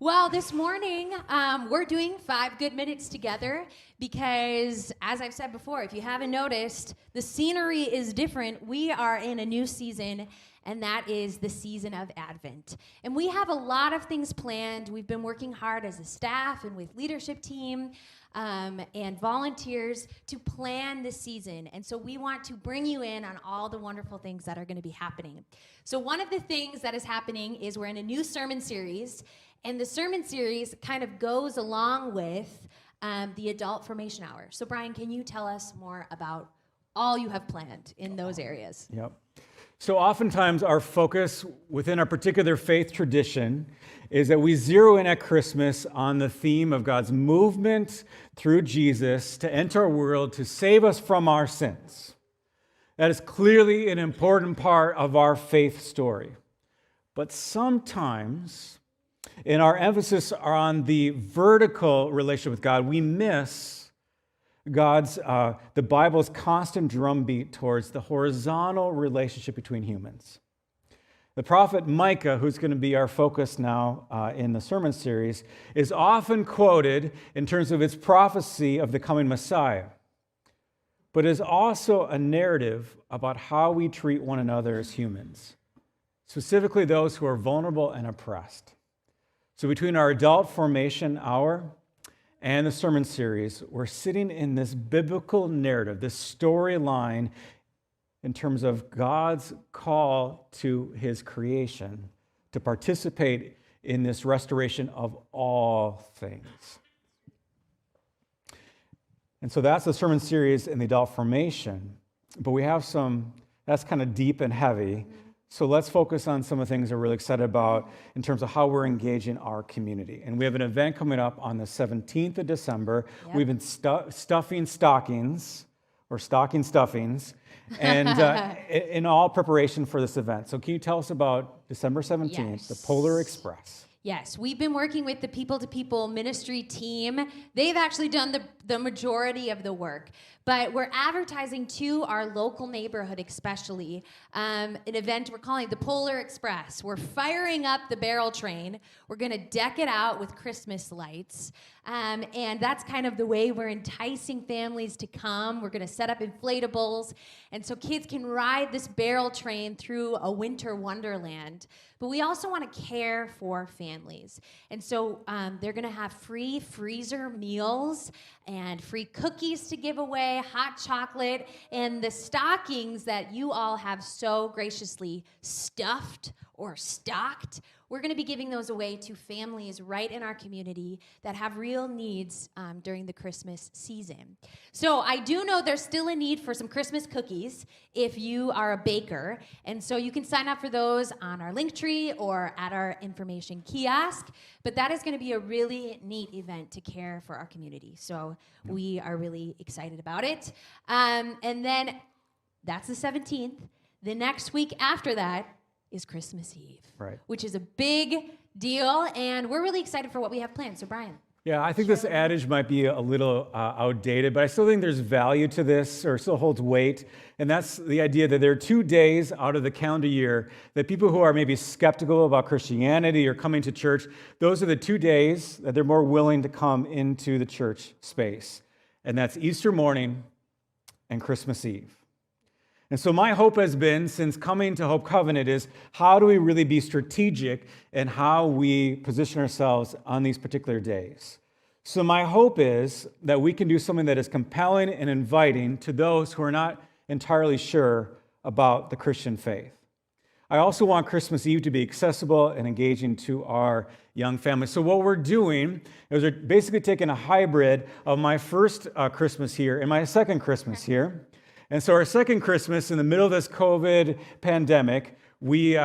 Well, this morning, we're doing 5 good minutes together because, as I've said before, if you haven't noticed, the scenery is different. We are in a new season, and that is the season of Advent. And we have a lot of things planned. We've been working hard as a staff and with leadership team and volunteers to plan this season. And so we want to bring you in on all the wonderful things that are going to be happening. So one of the things that is happening is we're in a new sermon series. And the sermon series kind of goes along with the Adult Formation Hour. So Brian, can you tell us more about all you have planned in those areas? Yep. So oftentimes our focus within our particular faith tradition is that we zero in at Christmas on the theme of God's movement through Jesus to enter our world to save us from our sins. That is clearly an important part of our faith story. But sometimes in our emphasis on the vertical relationship with God, we miss the Bible's constant drumbeat towards the horizontal relationship between humans. The prophet Micah, who's going to be our focus now in the sermon series, is often quoted in terms of its prophecy of the coming Messiah, but is also a narrative about how we treat one another as humans, specifically those who are vulnerable and oppressed. So between our Adult Formation Hour and the sermon series, we're sitting in this biblical narrative, this storyline in terms of God's call to his creation to participate in this restoration of all things. And so that's the sermon series in the Adult Formation, but we have that's kind of deep and heavy. So let's focus on some of the things we're really excited about in terms of how we're engaging our community. And we have an event coming up on the 17th of December. Yep. We've been stuffing stockings, or stocking stuffings, and in all preparation for this event. So can you tell us about December 17th, Yes. the Polar Express? Yes, we've been working with the People to People ministry team. They've actually done the majority of the work, but we're advertising to our local neighborhood especially an event we're calling the Polar Express. We're firing up the barrel train. We're going to deck it out with Christmas lights, and that's kind of the way we're enticing families to come. We're going to set up inflatables, and so kids can ride this barrel train through a winter wonderland. But we also want to care for families. And so they're going to have free freezer meals and free cookies to give away, hot chocolate, and the stockings that you all have so graciously stuffed or stocked. We're going to be giving those away to families right in our community that have real needs during the Christmas season. So I do know there's still a need for some Christmas cookies if you are a baker. And so you can sign up for those on our Linktree or at our information kiosk. But that is going to be a really neat event to care for our community. So we are really excited about it. And then that's the 17th. The next week after that is Christmas Eve, right, which is a big deal, and we're really excited for what we have planned. So, Brian. Yeah, I think this adage might be a little outdated, but I still think there's value to this, or still holds weight, and that's the idea that there are 2 days out of the calendar year that people who are maybe skeptical about Christianity or coming to church, those are the 2 days that they're more willing to come into the church space, and that's Easter morning and Christmas Eve. And so my hope has been, since coming to Hope Covenant, is how do we really be strategic in how we position ourselves on these particular days? So my hope is that we can do something that is compelling and inviting to those who are not entirely sure about the Christian faith. I also want Christmas Eve to be accessible and engaging to our young families. So what we're doing is we're basically taking a hybrid of my first Christmas here and my second Christmas here. And so our second Christmas, in the middle of this COVID pandemic, we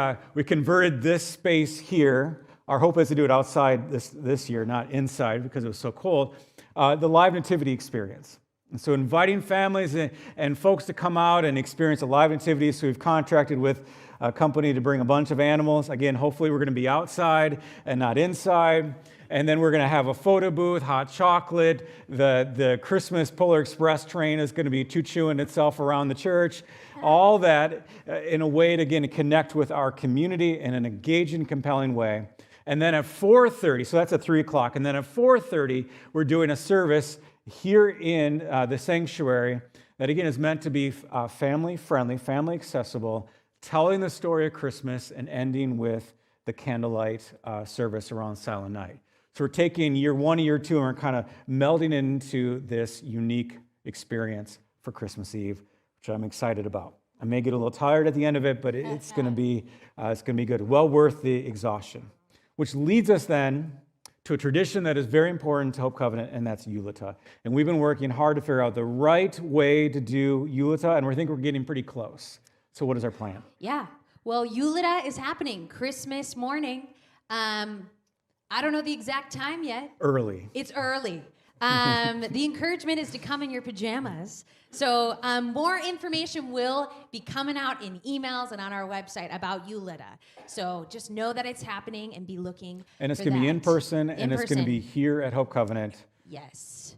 converted this space here. Our hope is to do it outside this year, not inside because it was so cold, the Live Nativity experience. And so inviting families and folks to come out and experience a live nativity. So we've contracted with a company to bring a bunch of animals. Again, hopefully we're going to be outside and not inside. And then we're going to have a photo booth, hot chocolate. The Christmas Polar Express train is going to be choo-chooing itself around the church. All that in a way to, again, connect with our community in an engaging, compelling way. And then at 4:30, so that's at 3 o'clock. And then at 4:30, we're doing a service here in the sanctuary that, again, is meant to be family-friendly, family-accessible, telling the story of Christmas and ending with the candlelight service around Silent Night. So we're taking year 1 and year 2, and we're kind of melding into this unique experience for Christmas Eve, which I'm excited about. I may get a little tired at the end of it, but it's going to be good. Well worth the exhaustion. Which leads us then to a tradition that is very important to Hope Covenant, and that's Yulita. And we've been working hard to figure out the right way to do Yulita, and we think we're getting pretty close. So what is our plan? Yeah. Well, Yulita is happening Christmas morning. I don't know the exact time yet. Early. It's early. The encouragement is to come in your pajamas. So more information will be coming out in emails and on our website about Yulita. So just know that it's happening and be looking And it's for going to be that. in person, and it's going to be here at Hope Covenant. Yes.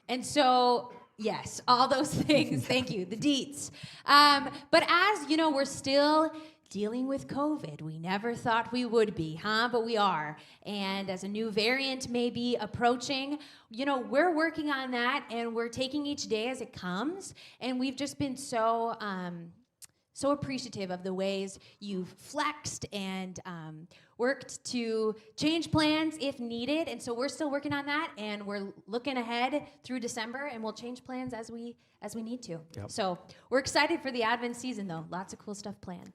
And so, yes, all those things. Thank you. The deets. But as you know, we're still dealing with COVID. We never thought we would be, huh? But we are. And as a new variant may be approaching, you know, we're working on that, and we're taking each day as it comes. And we've just been so appreciative of the ways you've flexed and worked to change plans if needed. And so we're still working on that, and we're looking ahead through December, and we'll change plans as we need to. Yep. So we're excited for the Advent season, though. Lots of cool stuff planned.